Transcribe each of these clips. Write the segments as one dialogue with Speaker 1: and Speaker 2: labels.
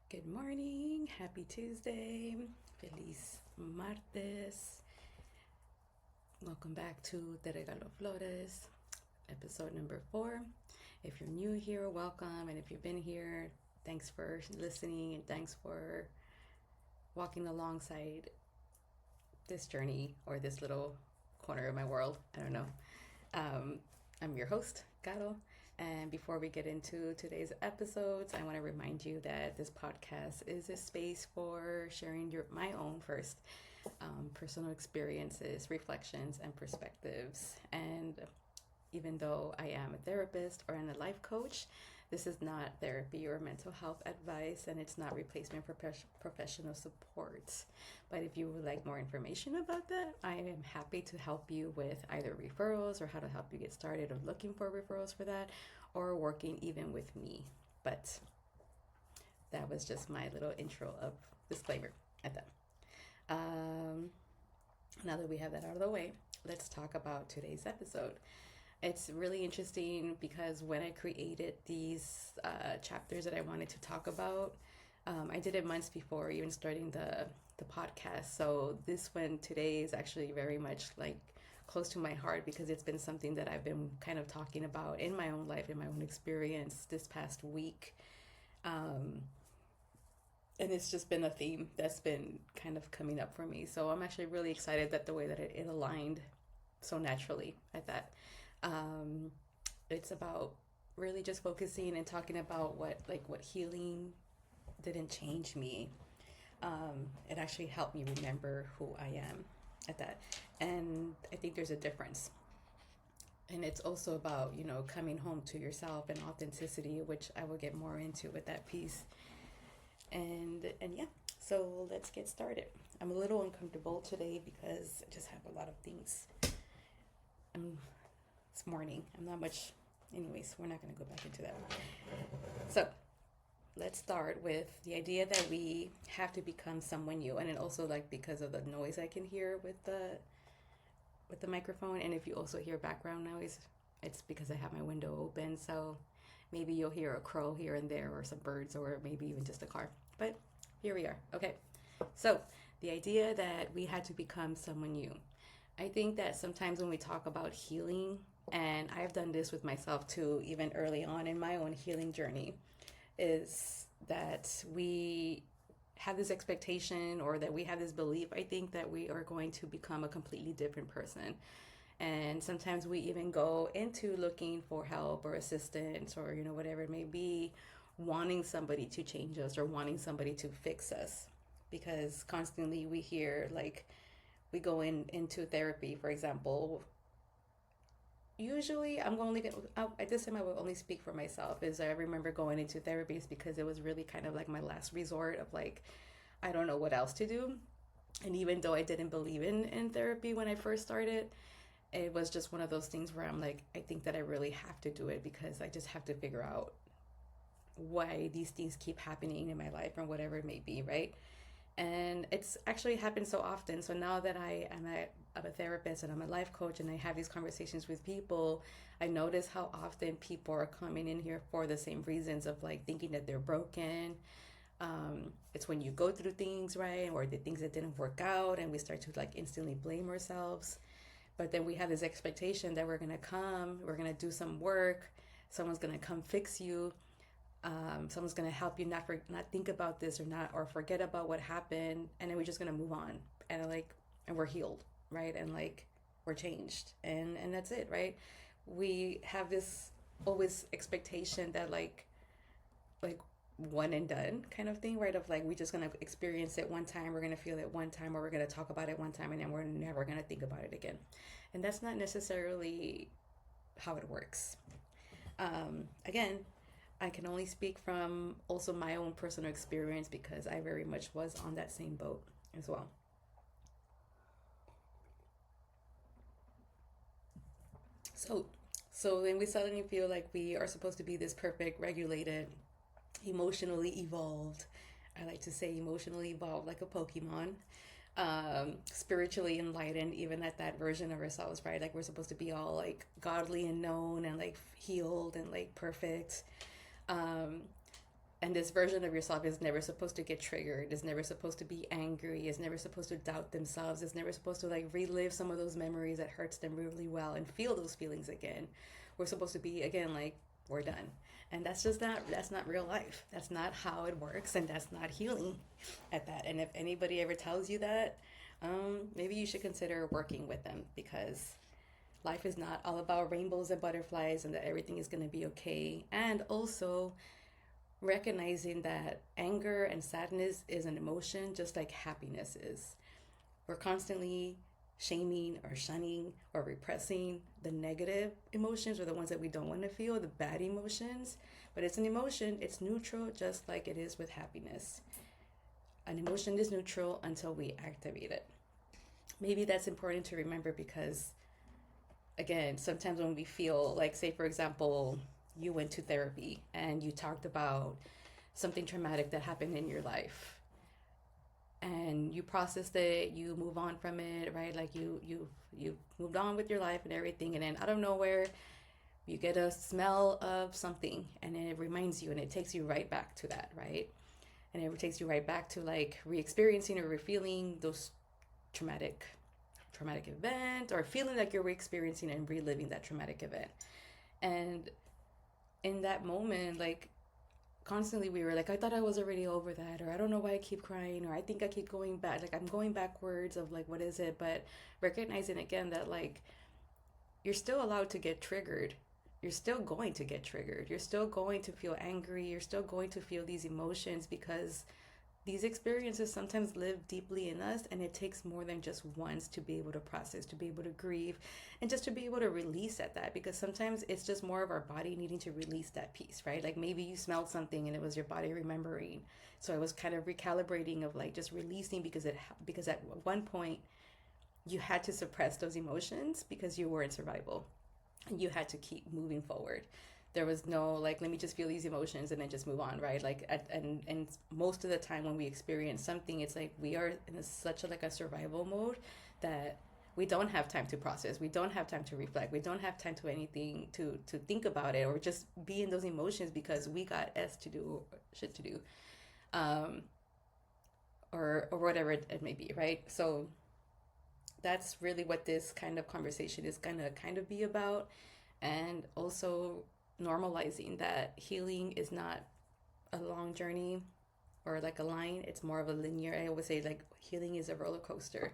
Speaker 1: Good morning. Happy Tuesday. Feliz martes. Welcome back to Te Regalo Flores, episode number 4. If you're new here, welcome. And if you've been here, thanks for listening and thanks for walking alongside this journey or this little corner of my world. I don't know. I'm your host, Caro. And before we get into today's episodes, I want to remind you that this podcast is a space for sharing my own first personal experiences, reflections, and perspectives. And even though I am a therapist or a life coach, this is not therapy or mental health advice, and it's not replacement for professional support. But if you would like more information about that, I am happy to help you with either referrals or how to help you get started or looking for referrals for that, or working even with me. But that was just my little intro of disclaimer at that. Now that we have that out of the way, let's talk about today's episode. It's really interesting because when I created these chapters that I wanted to talk about, I did it months before even starting the podcast. So this one today is actually very much like close to my heart because it's been something that I've been kind of talking about in my own life, in my own experience this past week. And it's just been a theme that's been kind of coming up for me. So I'm actually really excited that the way that it aligned so naturally at that. It's about really just focusing and talking about what healing didn't change me. It actually helped me remember who I am at that. And I think there's a difference. And it's also about, coming home to yourself and authenticity, which I will get more into with that piece. And yeah, so let's get started. I'm a little uncomfortable today because I just have a lot of things. It's morning. I'm not much. Anyways, we're not going to go back into that. So let's start with the idea that we have to become someone new, and then also like because of the noise I can hear with the microphone, and if you also hear background noise, it's because I have my window open. So maybe you'll hear a crow here and there, or some birds, or maybe even just a car. But here we are. Okay. So the idea that we had to become someone new. I think that sometimes when we talk about healing, and I've done this with myself too, even early on in my own healing journey, is that we have this expectation or that we have this belief, I think, that we are going to become a completely different person. And sometimes we even go into looking for help or assistance or, whatever it may be, wanting somebody to change us or wanting somebody to fix us. Because constantly we hear, like, we go into therapy, for example. Usually I'm only at this time I will only speak for myself, is I remember going into therapies because it was really kind of like my last resort of like, I don't know what else to do. And even though I didn't believe in therapy when I first started, it was just one of those things where I'm like, I think that I really have to do it because I just have to figure out why these things keep happening in my life or whatever it may be, right? And it's actually happened so often. So now that I'm a therapist and I'm a life coach and I have these conversations with people, I notice how often people are coming in here for the same reasons of like thinking that they're broken. It's when you go through things, right? Or the things that didn't work out and we start to like instantly blame ourselves. But then we have this expectation that we're going to do some work, someone's going to come fix you. Someone's gonna help you not think about this or forget about what happened, and then we're just gonna move on and we're healed, right? And like we're changed, and that's it, right? We have this always expectation that like one and done kind of thing, right? Of like we're just gonna experience it one time, we're gonna feel it one time, or we're gonna talk about it one time, and then we're never gonna think about it again. And that's not necessarily how it works. Again, I can only speak from also my own personal experience because I very much was on that same boat as well. So, so then we suddenly feel like we are supposed to be this perfect, regulated, emotionally evolved. I like to say emotionally evolved like a Pokemon. Spiritually enlightened, even at that version of ourselves, right? Like we're supposed to be all like godly and known and like healed and like perfect. Um, And this version of yourself is never supposed to get triggered, is never supposed to be angry, is never supposed to doubt themselves, is never supposed to like relive some of those memories that hurts them really well and feel those feelings again. We're supposed to be again like, we're done. And that's not real life. That's not how it works, and that's not healing at that. And if anybody ever tells you that, maybe you should consider working with them, because life is not all about rainbows and butterflies and that everything is going to be okay. And also recognizing that anger and sadness is an emotion just like happiness is. We're constantly shaming or shunning or repressing the negative emotions, or the ones that we don't want to feel, the bad emotions. But it's an emotion, it's neutral, just like it is with happiness. An emotion is neutral until we activate it. Maybe that's important to remember, because again, sometimes when we feel like, say for example, you went to therapy and you talked about something traumatic that happened in your life, and you processed it, you move on from it, right? Like you moved on with your life and everything, and then out of nowhere you get a smell of something, and it reminds you, and it takes you right back to that, right? And it takes you right back to like re-experiencing or re-feeling those traumatic event, or feeling like you're re-experiencing and reliving that traumatic event. And in that moment, like constantly we were like, I thought I was already over that, or I don't know why I keep crying, or I think I keep going back, like I'm going backwards of like, what is it? But recognizing again that like, you're still allowed to get triggered. You're still going to get triggered. You're still going to feel angry. You're still going to feel these emotions, because these experiences sometimes live deeply in us, and it takes more than just once to be able to process, to be able to grieve, and just to be able to release at that. Because sometimes it's just more of our body needing to release that piece, right? Like maybe you smelled something and it was your body remembering. So it was kind of recalibrating of like just releasing, because at one point you had to suppress those emotions because you were in survival, and you had to keep moving forward. There was no like, let me just feel these emotions and then just move on, right? Like and most of the time when we experience something, it's like we are in such a like a survival mode that we don't have time to process, we don't have time to reflect, we don't have time to anything to think about it, or just be in those emotions, because we got shit to do, um or whatever it may be, right? So that's really what this kind of conversation is gonna kind of be about. And also normalizing that healing is not a long journey or like a line, it's more of a linear. I always say like healing is a roller coaster,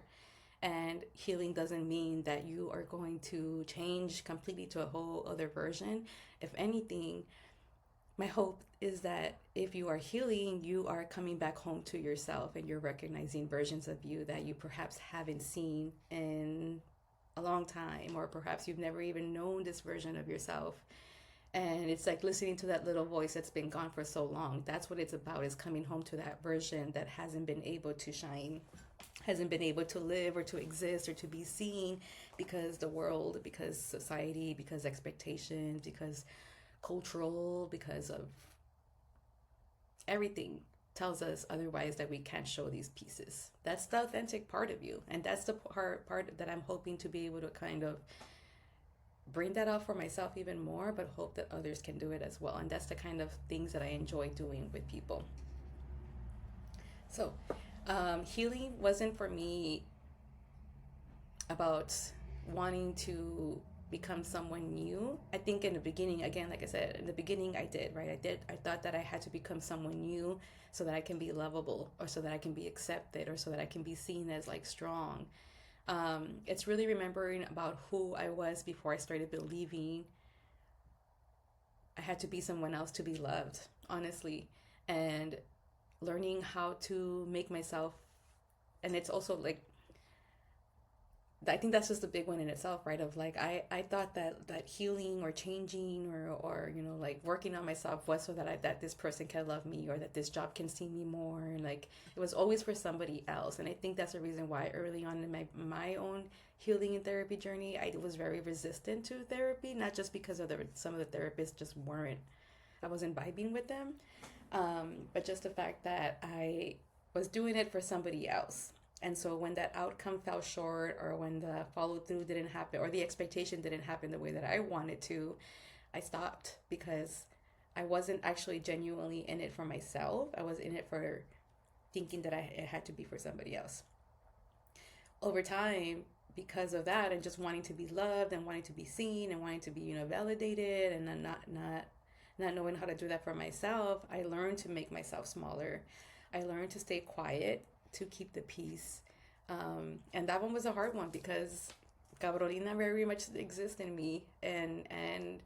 Speaker 1: and healing doesn't mean that you are going to change completely to a whole other version. If anything, my hope is that if you are healing, you are coming back home to yourself, and you're recognizing versions of you that you perhaps haven't seen in a long time, or perhaps you've never even known this version of yourself. And it's like listening to that little voice that's been gone for so long. That's what it's about, is coming home to that version that hasn't been able to shine, hasn't been able to live or to exist or to be seen, because the world, because society, because expectations, because cultural, because of everything tells us otherwise, that we can't show these pieces. That's the authentic part of you, and that's the part that I'm hoping to be able to kind of bring that out for myself even more, but hope that others can do it as well. And that's the kind of things that I enjoy doing with people. So healing wasn't for me about wanting to become someone new. I think in the beginning, again, like I said, in the beginning I did, right? I thought that I had to become someone new so that I can be lovable, or so that I can be accepted, or so that I can be seen as like strong. It's really remembering about who I was before I started believing I had to be someone else to be loved, honestly. And learning how to make myself, and it's also like, I think that's just a big one in itself, right? Of like, I thought that healing or changing or like working on myself was so that this person can love me, or that this job can see me more. And like, it was always for somebody else. And I think that's the reason why early on in my own healing and therapy journey, I was very resistant to therapy, not just because of some of the therapists just weren't, I wasn't vibing with them, but just the fact that I was doing it for somebody else. And so when that outcome fell short, or when the follow through didn't happen, or the expectation didn't happen the way that I wanted to, I stopped, because I wasn't actually genuinely in it for myself. I was in it for thinking that it had to be for somebody else. Over time, because of that, and just wanting to be loved and wanting to be seen and wanting to be, validated, and then not knowing how to do that for myself, I learned to make myself smaller. I learned to stay quiet, to keep the peace. And that one was a hard one because Cabrolina very much exists in me, and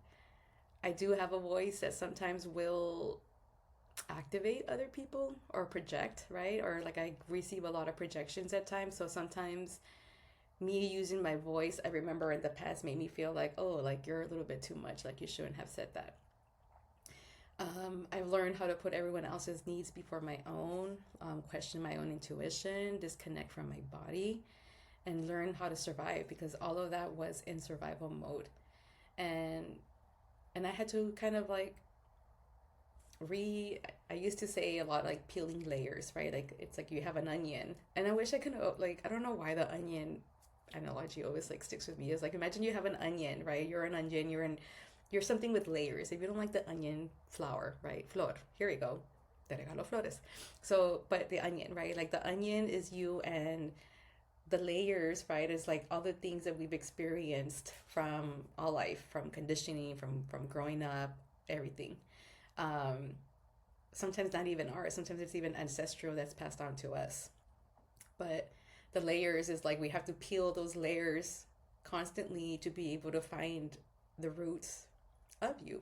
Speaker 1: I do have a voice that sometimes will activate other people or project, right? Or like I receive a lot of projections at times. So sometimes me using my voice, I remember in the past, made me feel like, oh, like you're a little bit too much, like you shouldn't have said that. I've learned how to put everyone else's needs before my own, question my own intuition, disconnect from my body, and learn how to survive because all of that was in survival mode. And I had to kind of like I used to say a lot like peeling layers, right? Like it's like you have an onion, and I wish I could like I don't know why the onion analogy always like sticks with me. Is like imagine you have an onion, right? You're an onion. You're something with layers. If you don't like the onion flower, right? Flor. Here we go. Te Regalo Flores. So, but the onion, right? Like the onion is you, and the layers, right, is like all the things that we've experienced from all life, from conditioning, from growing up, everything. Um, Sometimes not even ours. Sometimes it's even ancestral that's passed on to us. But the layers is like we have to peel those layers constantly to be able to find the roots of you.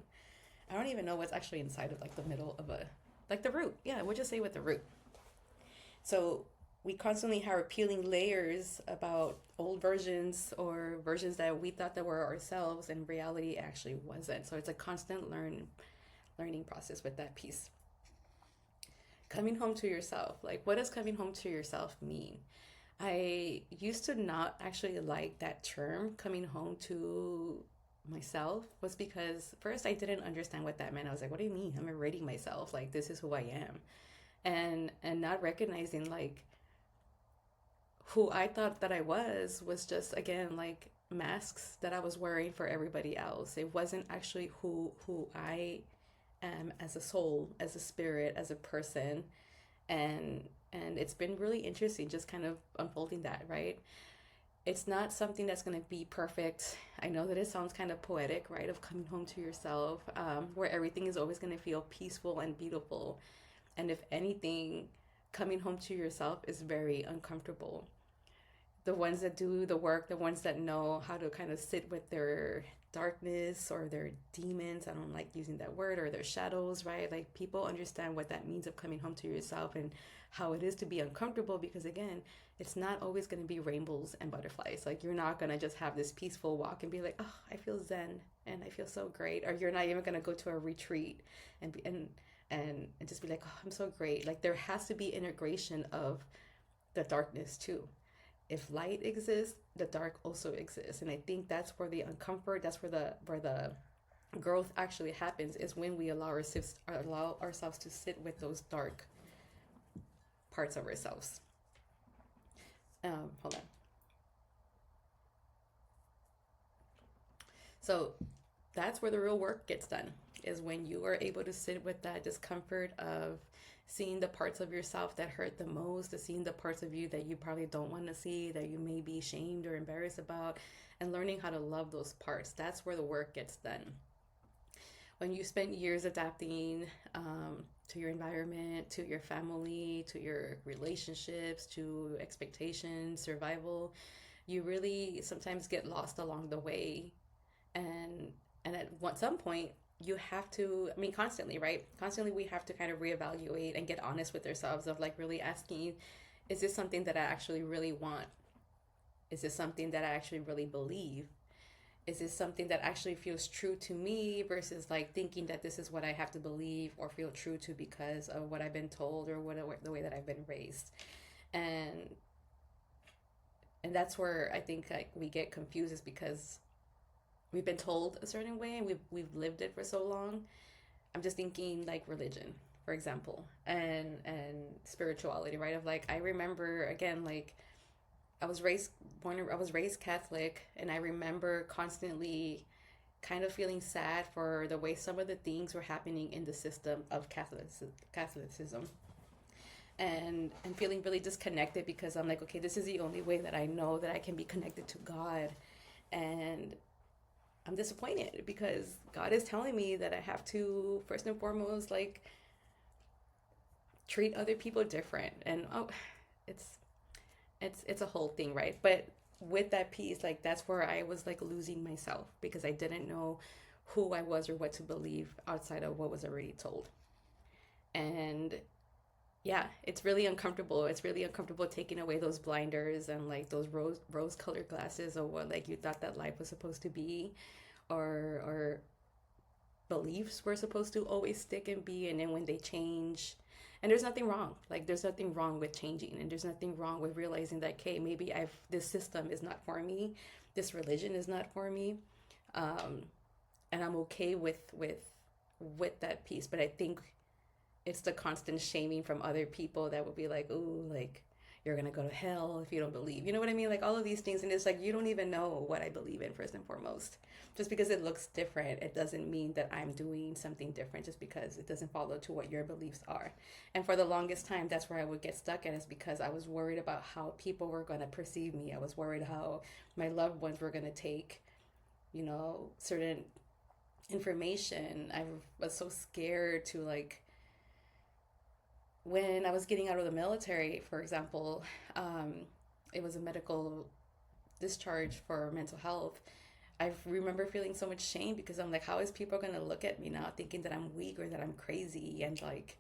Speaker 1: I don't even know what's actually inside of like the middle of a like the root. Yeah, we'll just say with the root. So we constantly are peeling layers about old versions or versions that we thought that were ourselves and reality actually wasn't. So it's a constant learning process with that piece. Coming home to yourself. Like what does coming home to yourself mean? I used to not actually like that term, coming home to myself, was because first I didn't understand what that meant. I was like, what do you mean? I'm already myself. Like this is who I am. And not recognizing like who I thought that I was just again like masks that I was wearing for everybody else. It wasn't actually who I am as a soul, as a spirit, as a person. And it's been really interesting just kind of unfolding that, right? It's not something that's going to be perfect. I know that it sounds kind of poetic, right? Of coming home to yourself, where everything is always going to feel peaceful and beautiful. And if anything, coming home to yourself is very uncomfortable. The ones that do the work, the ones that know how to kind of sit with their darkness or their demons, I don't like using that word, or their shadows, right? Like people understand what that means of coming home to yourself and how it is to be uncomfortable because again, it's not always going to be rainbows and butterflies. Like you're not going to just have this peaceful walk and be like, oh, I feel zen and I feel so great. Or you're not even going to go to a retreat and be, and just be like, oh, I'm so great. Like there has to be integration of the darkness too. If light exists, the dark also exists. And I think that's where the uncomfort, that's where the growth actually happens, is when we allow ourselves to sit with those dark parts of ourselves. Hold on. So that's where the real work gets done, is when you are able to sit with that discomfort of seeing the parts of yourself that hurt the most, to seeing the parts of you that you probably don't want to see, that you may be ashamed or embarrassed about, and learning how to love those parts. That's where the work gets done. When you spend years adapting to your environment, to your family, to your relationships, to expectations, survival, you really sometimes get lost along the way. And at some point, you have to, I mean, constantly, right? Constantly, we have to kind of reevaluate and get honest with ourselves of like really asking, is this something that I actually really want? Is this something that I actually really believe? Is this something that actually feels true to me versus like thinking that this is what I have to believe or feel true to because of what I've been told or the way that I've been raised? And that's where I think like we get confused, is because we've been told a certain way and we've lived it for so long. I'm just thinking like religion, for example, and spirituality, right? Of like I remember again, like I was raised Catholic, and I remember constantly kind of feeling sad for the way some of the things were happening in the system of Catholicism, and feeling really disconnected because I'm like, okay, this is the only way that I know that I can be connected to God. And I'm disappointed because God is telling me that I have to first and foremost like treat other people different. And oh, it's it's a whole thing, right? But with that piece, like that's where I was like losing myself because I didn't know who I was or what to believe outside of what was already told. And yeah, it's really uncomfortable. It's really uncomfortable taking away those blinders and like those rose colored glasses of what like you thought that life was supposed to be, or beliefs were supposed to always stick and be, and then when they change, and there's nothing wrong, like there's nothing wrong with changing, and there's nothing wrong with realizing that, okay, maybe I've this system is not for me, this religion is not for me, um and I'm okay with that piece. But I think it's the constant shaming from other people that would be like, ooh, like you're gonna go to hell if you don't believe. You know what I mean? Like all of these things, and it's like you don't even know what I believe in first and foremost. Just because it looks different, it doesn't mean that I'm doing something different just because it doesn't follow to what your beliefs are. And for the longest time, that's where I would get stuck in, is because I was worried about how people were gonna perceive me. I was worried how my loved ones were gonna take, certain information. I was so scared to like when I was getting out of the military, for example, um, it was a medical discharge for mental health. I remember feeling so much shame because I'm like, how is people gonna look at me now thinking that I'm weak or that I'm crazy and like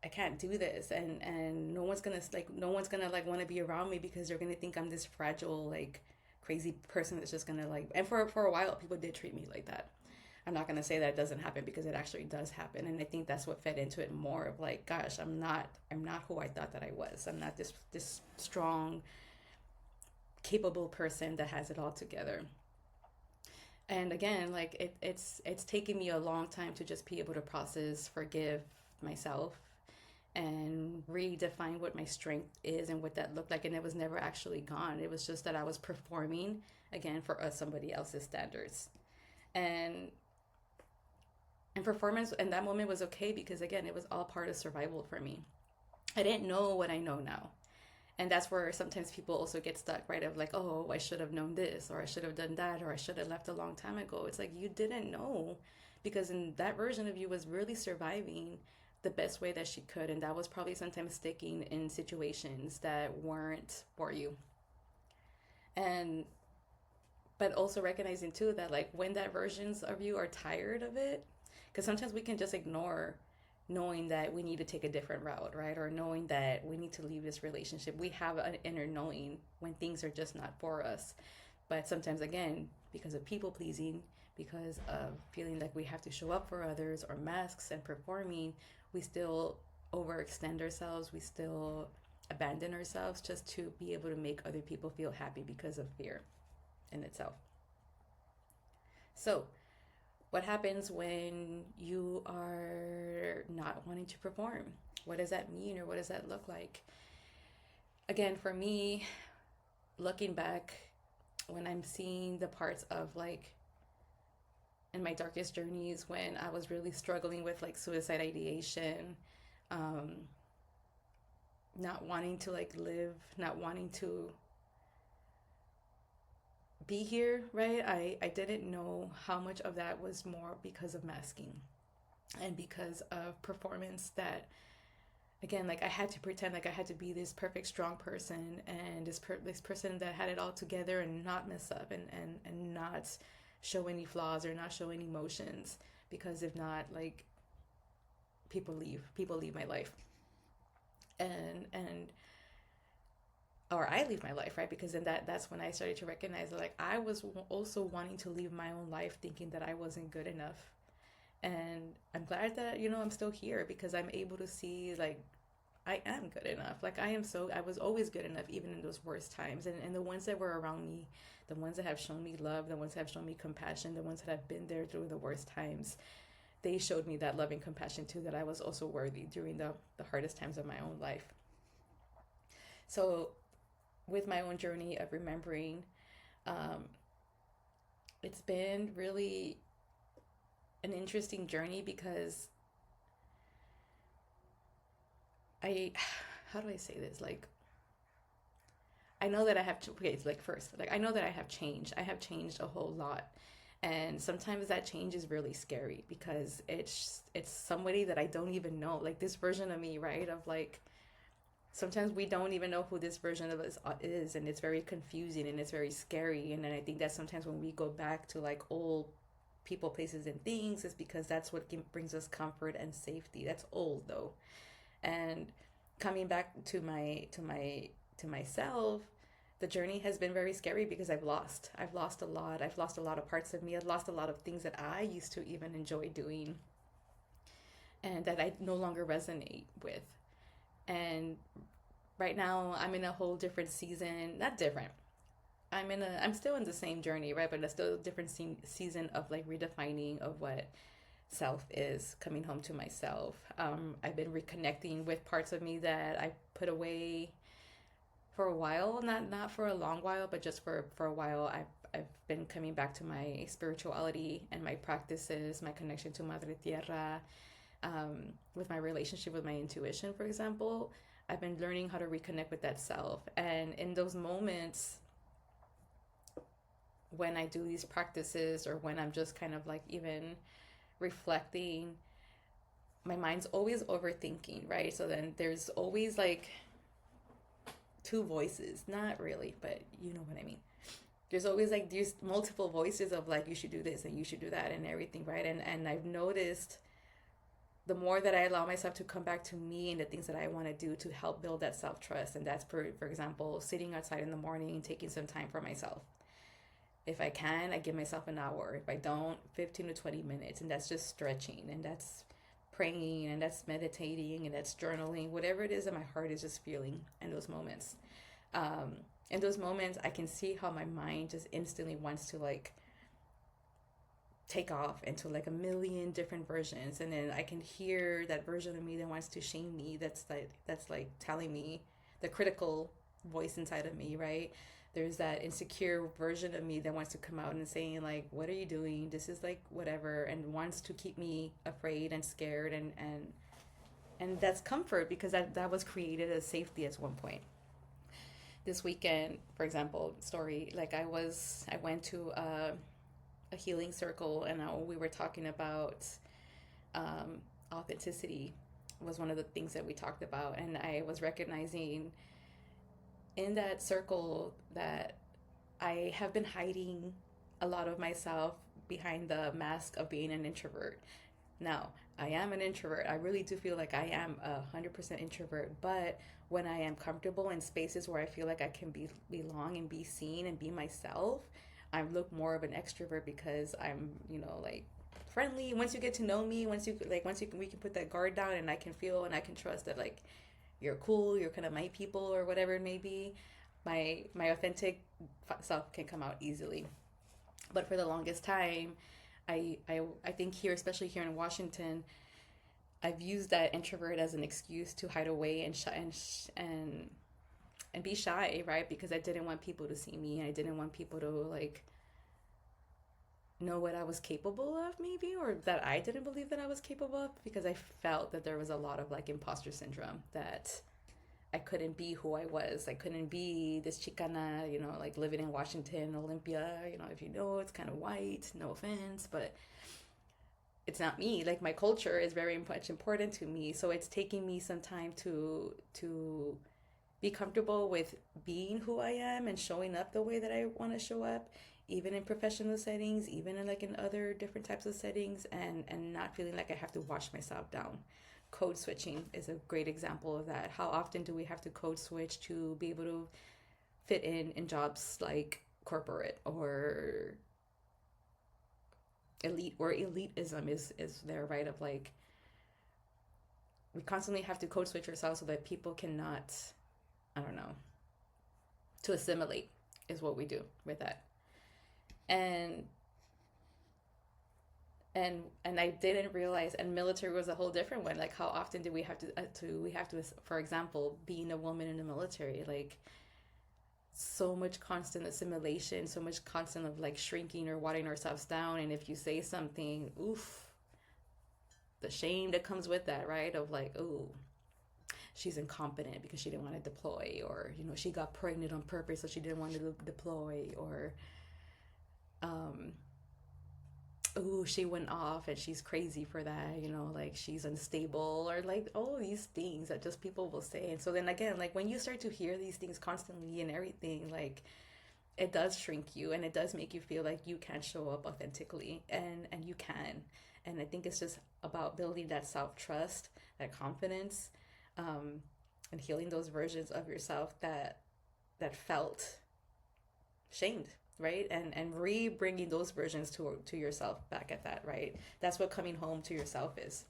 Speaker 1: I can't do this, and no one's gonna like want to be around me because they're gonna think I'm this fragile like crazy person that's just gonna like, and for a while people did treat me like that. I'm not gonna say that it doesn't happen because it actually does happen, and I think that's what fed into it more of like, gosh, I'm not who I thought that I was. I'm not this strong, capable person that has it all together. And again, like it's taken me a long time to just be able to process, forgive myself, and redefine what my strength is and what that looked like. And it was never actually gone. It was just that I was performing again for somebody else's standards. And performance in that moment was okay because again it was all part of survival for me. I didn't know what I know now, and that's where sometimes people also get stuck, right? Of like, oh, I should have known this, or I should have done that, or I should have left a long time ago. It's like you didn't know, because in that version of you was really surviving the best way that she could, and that was probably sometimes sticking in situations that weren't for you. And but also recognizing too that like when that versions of you are tired of it, because sometimes we can just ignore knowing that we need to take a different route, right? Or knowing that we need to leave this relationship. We have an inner knowing when things are just not for us. But sometimes, again, because of people pleasing, because of feeling like we have to show up for others, or masks and performing, we still overextend ourselves. We still abandon ourselves just to be able to make other people feel happy because of fear in itself. So, what happens when you are not wanting to perform? What does that mean, or what does that look like? Again, for me, looking back, when I'm seeing the parts of like in my darkest journeys when I was really struggling with like suicide ideation, um, not wanting to like live, not wanting to be here, right? I didn't know how much of that was more because of masking and because of performance, that again, like I had to pretend like I had to be this perfect strong person, and this person that had it all together and not mess up, and not show any flaws or not show any emotions, because if not, like people leave my life, and or I leave my life, right? Because then that's when I started to recognize that like I was also wanting to leave my own life thinking that I wasn't good enough. And I'm glad that I'm still here, because I'm able to see like I am good enough. Like I was always good enough even in those worst times. And the ones that were around me, the ones that have shown me love, the ones that have shown me compassion, the ones that have been there through the worst times, they showed me that love and compassion too, that I was also worthy during the hardest times of my own life. So with my own journey of remembering, um, it's been really an interesting journey because I, how do I say this? Like, I know that I have, okay, it's like first, like, I know that I have changed. I have changed a whole lot. And sometimes that change is really scary because it's somebody that I don't even know. Like this version of me, right? Of like, sometimes we don't even know who this version of us is, and it's very confusing and it's very scary. And then I think that sometimes when we go back to like old people, places, and things, is because that's what brings us comfort and safety. That's old though. And coming back to myself, the journey has been very scary because I've lost a lot. I've lost a lot of parts of me. I've lost a lot of things that I used to even enjoy doing and that I no longer resonate with. And right now I'm in a whole different season. Not different. I'm still in the same journey, right? But it's still a different season of like redefining of what self is, coming home to myself. I've been reconnecting with parts of me that I put away for a while, not for a long while, but just for a while. I've been coming back to my spirituality and my practices, my connection to Madre Tierra, with my relationship with my intuition, for example. I've been learning how to reconnect with that self. And in those moments when I do these practices or when I'm just kind of like even reflecting, my mind's always overthinking, right? So then there's always like two voices. Not really, but you know what I mean. There's always like these multiple voices of like you should do this and you should do that and everything, right? And I've noticed the more that I allow myself to come back to me and the things that I want to do to help build that self trust, and that's for example, sitting outside in the morning and taking some time for myself. If I can, I give myself an hour. If I don't, 15 to 20 minutes, and that's just stretching, and that's praying, and that's meditating, and that's journaling, whatever it is that my heart is just feeling in those moments. Um, in those moments, I can see how my mind just instantly wants to like take off into like a million different versions, and then I can hear that version of me that wants to shame me. That's like telling me the critical voice inside of me, right? There's that insecure version of me that wants to come out and saying like, what are you doing, this is like whatever, and wants to keep me afraid and scared, and that's comfort because that was created as safety at one point. This weekend, for example, story, like I went to a healing circle, and we were talking about um, authenticity was one of the things that we talked about, and I was recognizing in that circle that I have been hiding a lot of myself behind the mask of being an introvert. Now, I am an introvert. I really do feel like I am 100% introvert, but when I am comfortable in spaces where I feel like I can belong and be seen and be myself, I look more of an extrovert because I'm, like friendly. Once you get to know me, once you can, we can put that guard down, and I can feel and I can trust that like you're cool, you're kind of my people or whatever it may be. My authentic self can come out easily. But for the longest time, I think here, especially here in Washington, I've used that introvert as an excuse to hide away and be shy, right? Because I didn't want people to see me. I didn't want people to like know what I was capable of, maybe, or that I didn't believe that I was capable of, because I felt that there was a lot of like imposter syndrome, that I couldn't be who I was. I couldn't be this Chicana, like living in Washington, Olympia. If you know, it's kind of white, no offense, but it's not me. Like my culture is very much important to me. So it's taking me some time to be comfortable with being who I am and showing up the way that I want to show up, even in professional settings, even in like in other different types of settings, and not feeling like I have to wash myself down. Code switching is a great example of that. How often do we have to code switch to be able to fit in jobs like corporate or elite, or elitism is there, right? Of like, we constantly have to code switch ourselves so that people cannot, I don't know, to assimilate is what we do with that. And and I didn't realize, and military was a whole different one. Like, how often do we have to for example, being a woman in the military, like so much constant assimilation, so much constant of like shrinking or watering ourselves down. And if you say something, oof, the shame that comes with that, right? Of like, oh, she's incompetent because she didn't want to deploy, or she got pregnant on purpose so she didn't want to deploy, or um oh, she went off and she's crazy for that, like she's unstable, or like all these things that just people will say. And so then again, like when you start to hear these things constantly and everything, like it does shrink you, and it does make you feel like you can't show up authentically, and you can. And I think it's just about building that self-trust, that confidence, um, and healing those versions of yourself that felt shamed, right? And re-bringing those versions to yourself back at that, right? That's what coming home to yourself is.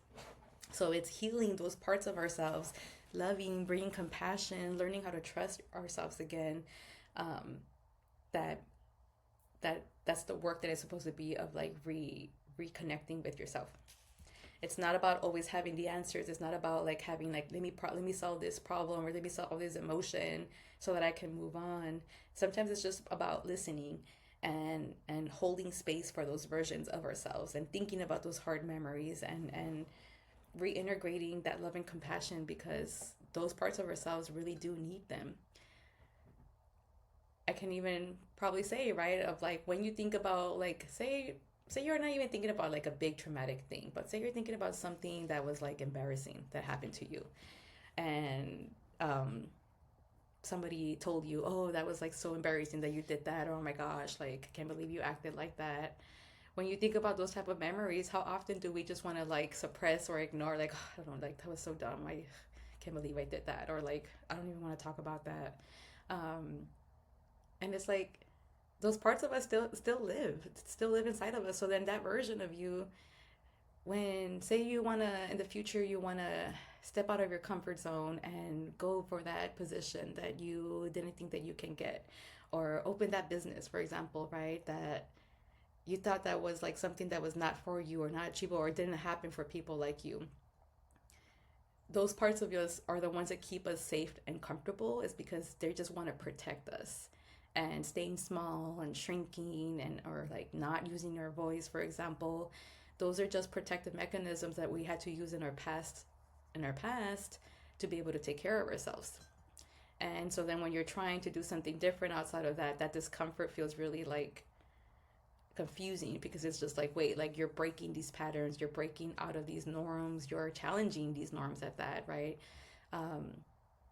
Speaker 1: So it's healing those parts of ourselves, loving, bringing compassion, learning how to trust ourselves again. um, that that's the work that is supposed to be of like reconnecting with yourself. It's not about always having the answers. It's not about like having like let me solve this problem, or let me solve this emotion so that I can move on. Sometimes it's just about listening and holding space for those versions of ourselves, and thinking about those hard memories, and reintegrating that love and compassion, because those parts of ourselves really do need them. I can even probably say, right, of like when you think about like say you're not even thinking about like a big traumatic thing, but say you're thinking about something that was like embarrassing that happened to you, and somebody told you, oh, that was like so embarrassing that you did that, or oh my gosh, like I can't believe you acted like that. When you think about those type of memories, how often do we just want to like suppress or ignore, like, oh, I don't know, like that was so dumb, I can't believe I did that, or like I don't even want to talk about that. um and it's like those parts of us still live inside of us. So then that version of you, when say you want to in the future, you want to step out of your comfort zone and go for that position that you didn't think that you can get, or open that business, for example, right, that you thought that was like something that was not for you, or not achievable, or didn't happen for people like you. Those parts of us are the ones that keep us safe and comfortable, is because they just want to protect us. And staying small and shrinking, and or like not using our voice, for example, those are just protective mechanisms that we had to use in our past to be able to take care of ourselves. And so then when you're trying to do something different outside of that, that discomfort feels really like confusing, because it's just like, wait, like you're breaking these patterns, you're breaking out of these norms, you're challenging these norms at that, right? um,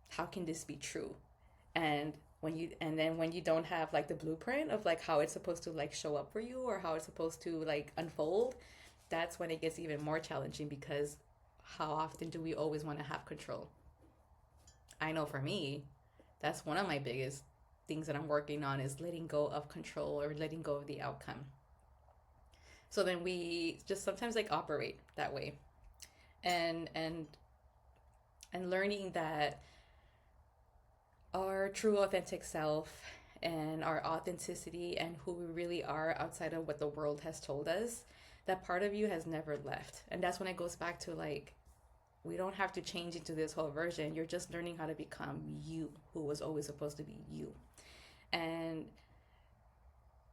Speaker 1: how can this be true? And then when you don't have like the blueprint of like how it's supposed to like show up for you, or how it's supposed to like unfold, that's when it gets even more challenging, because how often do we always want to have control? I know for me, that's one of my biggest things that I'm working on, is letting go of control, or letting go of the outcome. So then we just sometimes like operate that way, and learning that our true authentic self, and our authenticity, and who we really are outside of what the world has told us, that part of you has never left. And that's when it goes back to like, we don't have to change into this whole version. You're just learning how to become you, who was always supposed to be you. And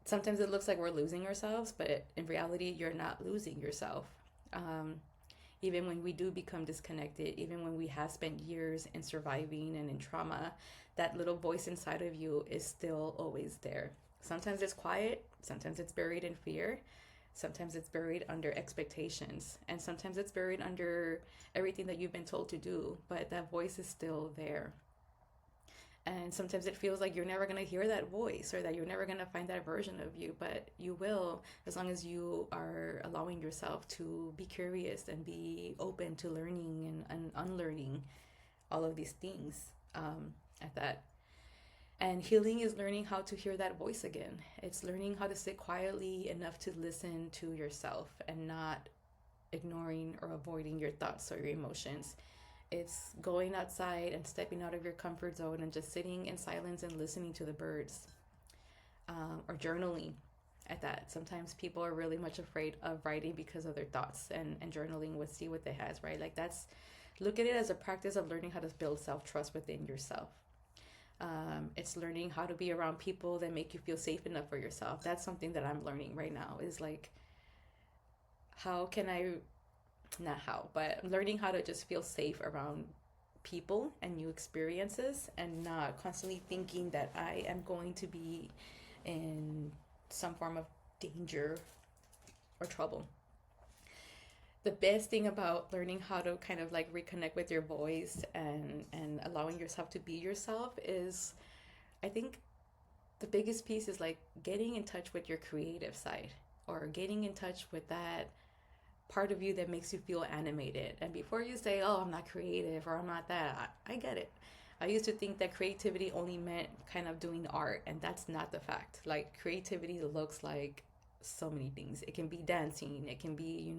Speaker 1: sometimes it looks like we're losing ourselves, but in reality, you're not losing yourself. um, Even when we do become disconnected, even when we have spent years in surviving and in trauma, that little voice inside of you is still always there. Sometimes it's quiet, sometimes it's buried in fear, sometimes it's buried under expectations, and sometimes it's buried under everything that you've been told to do, but that voice is still there. And sometimes it feels like you're never going to hear that voice, or that you're never going to find that version of you, but you will, as long as you are allowing yourself to be curious and be open to learning and unlearning all of these things, at that. And healing is learning how to hear that voice again. It's learning how to sit quietly enough to listen to yourself, and not ignoring or avoiding your thoughts or your emotions. It's going outside and stepping out of your comfort zone, and just sitting in silence and listening to the birds, or journaling at that. Sometimes people are really much afraid of writing because of their thoughts, and journaling would see what they has, right? Like that's, look at it as a practice of learning how to build self-trust within yourself. It's learning how to be around people that make you feel safe enough for yourself. That's something that I'm learning right now, is like, how can I, not how, but I'm learning how to just feel safe around people and new experiences, and not constantly thinking that I am going to be in some form of danger or trouble. The best thing about learning how to kind of like reconnect with your voice and allowing yourself to be yourself is, I think the biggest piece is like getting in touch with your creative side, or getting in touch with that part of you that makes you feel animated. And before you say, oh, I'm not creative or I'm not that, I get it. I used to think that creativity only meant kind of doing art, and that's not the fact. Like, creativity looks like so many things. It can be dancing, it can be,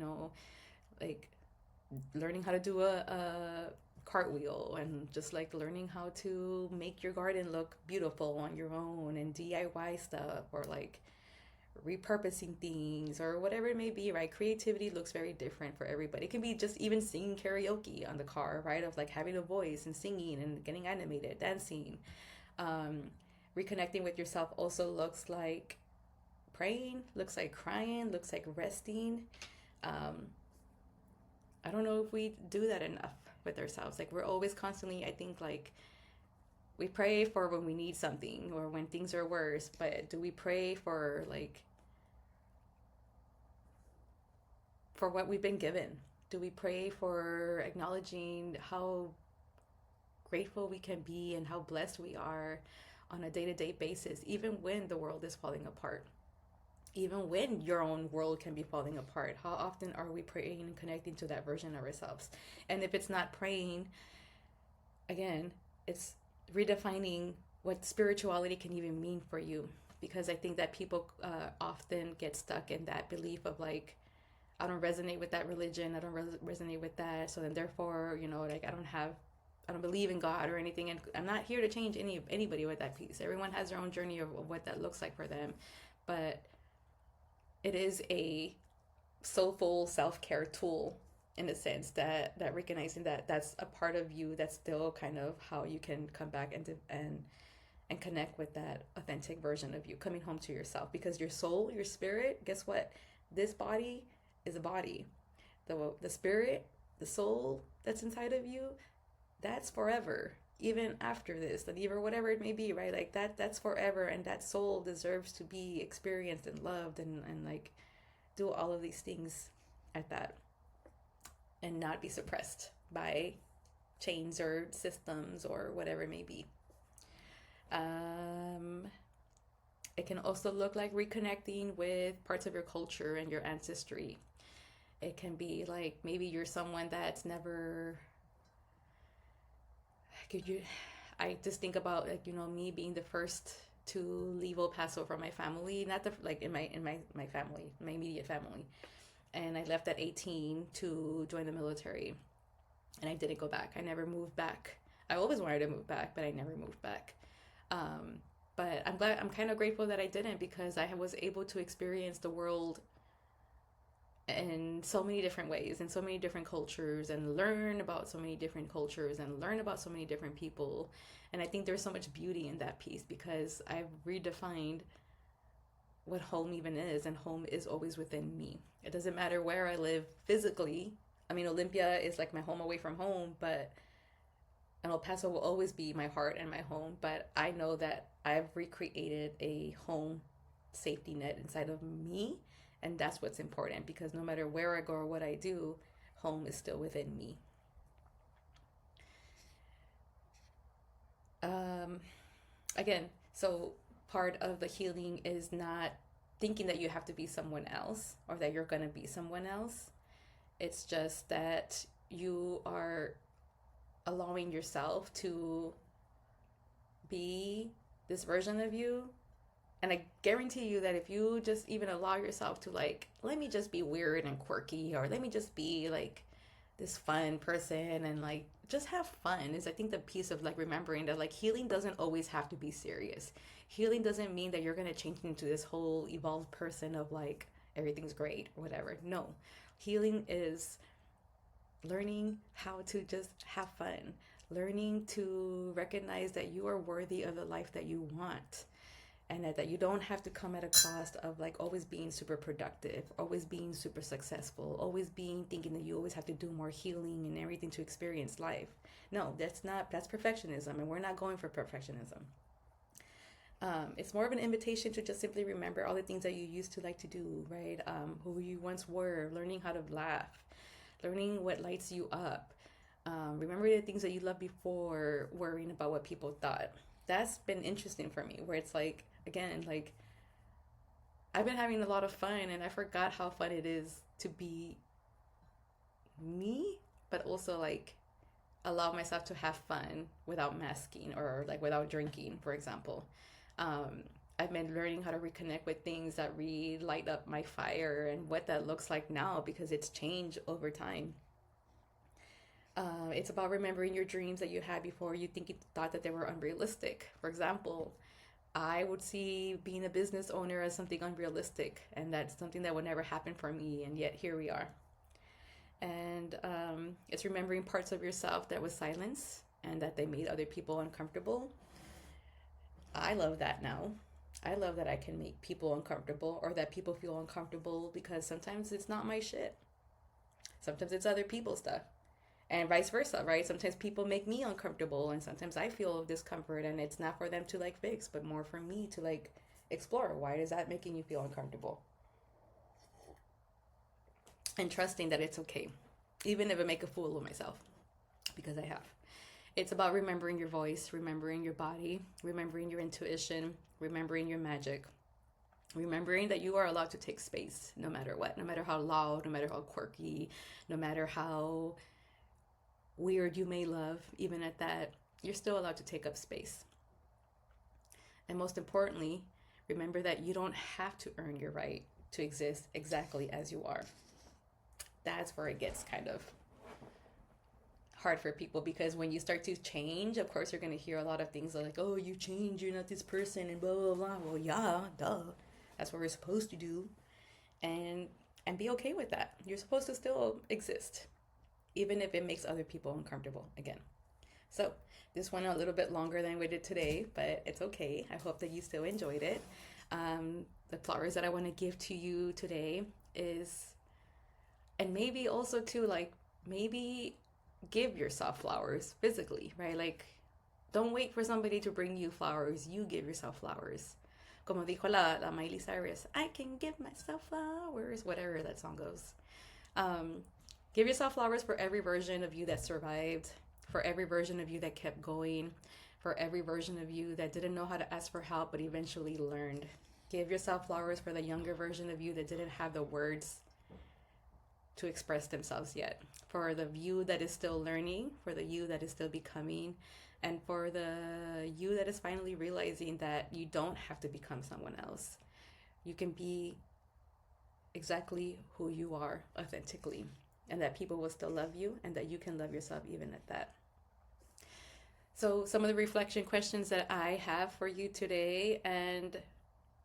Speaker 1: like learning how to do a cartwheel, and just like learning how to make your garden look beautiful on your own, and DIY stuff, or like repurposing things, or whatever it may be, right? Creativity looks very different for everybody. It can be just even singing karaoke on the car, right? Of like having a voice and singing and getting animated, dancing. Um, Reconnecting with yourself also looks like praying, looks like crying, looks like resting. Um, I don't know if we do that enough with ourselves. Like, we're always constantly, I think, like, we pray for when we need something or when things are worse, but do we pray for like for what we've been given? Do we pray for acknowledging how grateful we can be and how blessed we are on a day-to-day basis, even when the world is falling apart? Even when your own world can be falling apart, how often are we praying and connecting to that version of ourselves? And if it's not praying, again, it's redefining what spirituality can even mean for you. Because I think that people often get stuck in that belief of like, I don't resonate with that religion, I don't resonate with that, so then therefore, like, I don't believe in God or anything. And I'm not here to change anybody with that piece. Everyone has their own journey of what that looks like for them. But it is a soulful self-care tool, in a sense, that recognizing that that's a part of you, that's still kind of how you can come back and connect with that authentic version of you, coming home to yourself. Because your soul, your spirit, guess what, this body is a body. The spirit, the soul that's inside of you, that's forever, even after this, and even whatever it may be, right? Like, that's forever, and that soul deserves to be experienced and loved, and like do all of these things at that, and not be suppressed by chains or systems or whatever it may be. It can also look like reconnecting with parts of your culture and your ancestry. It can be like, maybe you're someone that's never, could you, I just think about, like, me being the first to leave El Paso from my family, not the like in my family, my immediate family. And I left at 18 to join the military, and I didn't go back. I never moved back. I always wanted to move back, but I never moved back. Um, but I'm kind of grateful that I didn't, because I was able to experience the world in so many different ways, in so many different cultures, and learn about so many different cultures, and learn about so many different people. And I think there's so much beauty in that piece, because I've redefined what home even is, and home is always within me. It doesn't matter where I live physically. I mean, Olympia is like my home away from home, but and El Paso will always be my heart and my home. But I know that I've recreated a home safety net inside of me, and that's what's important, because no matter where I go or what I do, home is still within me. Um, Again, so part of the healing is not thinking that you have to be someone else, or that you're going to be someone else. It's just that you are allowing yourself to be this version of you. And I guarantee you that if you just even allow yourself to, like, let me just be weird and quirky, or let me just be like this fun person, and like just have fun, is I think the piece of like remembering that like healing doesn't always have to be serious. Healing doesn't mean that you're going to change into this whole evolved person of like everything's great or whatever. No. Healing is learning how to just have fun, learning to recognize that you are worthy of the life that you want, and that you don't have to come at a cost of like always being super productive, always being super successful, always being thinking that you always have to do more healing and everything to experience life. No, that's perfectionism, and we're not going for perfectionism. It's more of an invitation to just simply remember all the things that you used to like to do, right? Who you once were, learning how to laugh, learning what lights you up. Remember the things that you loved before worrying about what people thought. That's been interesting for me, where it's like, again, like I've been having a lot of fun, and I forgot how fun it is to be me, but also like allow myself to have fun without masking, or like without drinking, for example. Um, I've been learning how to reconnect with things that really light up my fire, and what that looks like now, because it's changed over time. It's about remembering your dreams that you had before you thought that they were unrealistic. For example, I would see being a business owner as something unrealistic, and that's something that would never happen for me, and yet here we are. And it's remembering parts of yourself that was silenced and that they made other people uncomfortable. I love that now. I love that I can make people uncomfortable, or that people feel uncomfortable, because sometimes it's not my shit. Sometimes it's other people's stuff. And vice versa, right? Sometimes people make me uncomfortable, and sometimes I feel discomfort, and it's not for them to like fix, but more for me to like explore. Why is that making you feel uncomfortable? And trusting that it's okay, even if I make a fool of myself, because I have. It's about remembering your voice, remembering your body, remembering your intuition, remembering your magic, remembering that you are allowed to take space no matter what, no matter how loud, no matter how quirky, no matter how weird you may love, even at that, you're still allowed to take up space. And most importantly, remember that you don't have to earn your right to exist exactly as you are. That's where it gets kind of hard for people, because when you start to change, of course, you're going to hear a lot of things like, oh, you change, you're not this person, and blah, blah, blah. Well, yeah, duh. That's what we're supposed to do. And be okay with that. You're supposed to still exist, even if it makes other people uncomfortable again. So this went a little bit longer than we did today, but it's okay. I hope that you still enjoyed it. The flowers that I want to give to you today is, and maybe also too, like, maybe give yourself flowers physically, right? Like, don't wait for somebody to bring you flowers. You give yourself flowers. Como dijo la Miley Cyrus, I can give myself flowers, whatever that song goes. Give yourself flowers for every version of you that survived, for every version of you that kept going, for every version of you that didn't know how to ask for help but eventually learned. Give yourself flowers for the younger version of you that didn't have the words to express themselves yet, for the you that is still learning, for the you that is still becoming, and for the you that is finally realizing that you don't have to become someone else. You can be exactly who you are authentically, and that people will still love you, and that you can love yourself even at that. So some of the reflection questions that I have for you today, and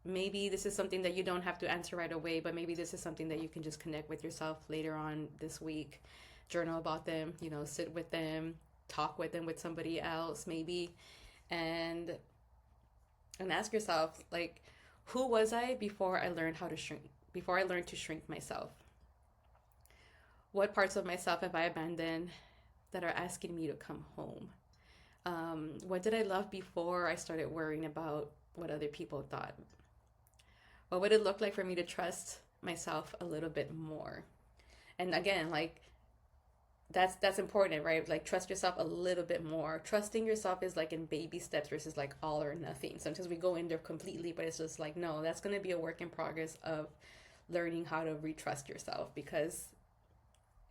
Speaker 1: maybe this is something that you don't have to answer right away, but maybe this is something that you can just connect with yourself later on this week. Journal about them, sit with them, talk with them with somebody else maybe, and ask yourself, like, who was I before I learned how to shrink, before I learned to shrink myself? What parts of myself have I abandoned that are asking me to come home? What did I love before I started worrying about what other people thought? What would it look like for me to trust myself a little bit more? And again, like, that's important, right? Like, trust yourself a little bit more. Trusting yourself is like in baby steps versus like all or nothing. Sometimes we go in there completely, but it's just like, no, that's going to be a work in progress of learning how to retrust yourself, because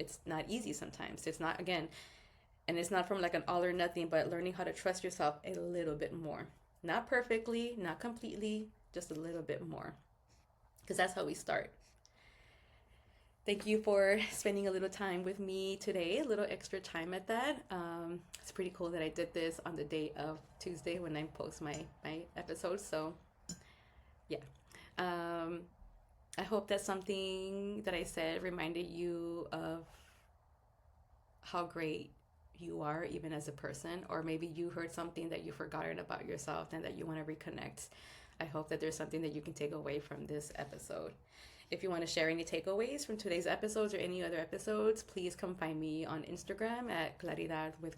Speaker 1: it's not easy sometimes. It's not, again, and it's not from like an all or nothing, but learning how to trust yourself a little bit more. Not perfectly, not completely, just a little bit more. Because that's how we start. Thank you for spending a little time with me today, a little extra time at that. It's pretty cool that I did this on the day of Tuesday when I post my episodes. So yeah. I hope that something that I said reminded you of how great you are, even as a person, or maybe you heard something that you've forgotten about yourself and that you want to reconnect. I hope that there's something that you can take away from this episode. If you want to share any takeaways from today's episodes or any other episodes, please come find me on Instagram at Claridad with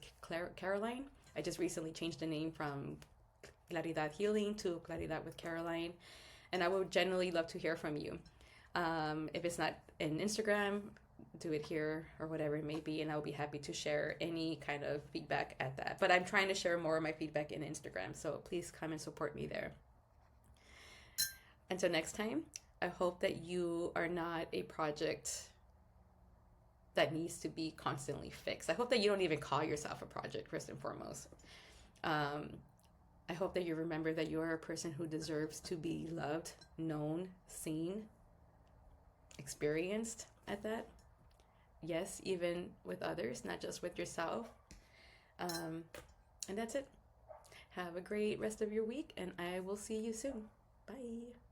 Speaker 1: Caroline. I just recently changed the name from Claridad Healing to Claridad with Caroline. And I would genuinely love to hear from you. If it's not in Instagram, do it here or whatever it may be, and I'll be happy to share any kind of feedback at that. But I'm trying to share more of my feedback in Instagram, so please come and support me there. Until next time, I hope that you are not a project that needs to be constantly fixed. I hope that you don't even call yourself a project, first and foremost. I hope that you remember that you are a person who deserves to be loved, known, seen, experienced at that. Yes, even with others, not just with yourself. And that's it. Have a great rest of your week, and I will see you soon. Bye.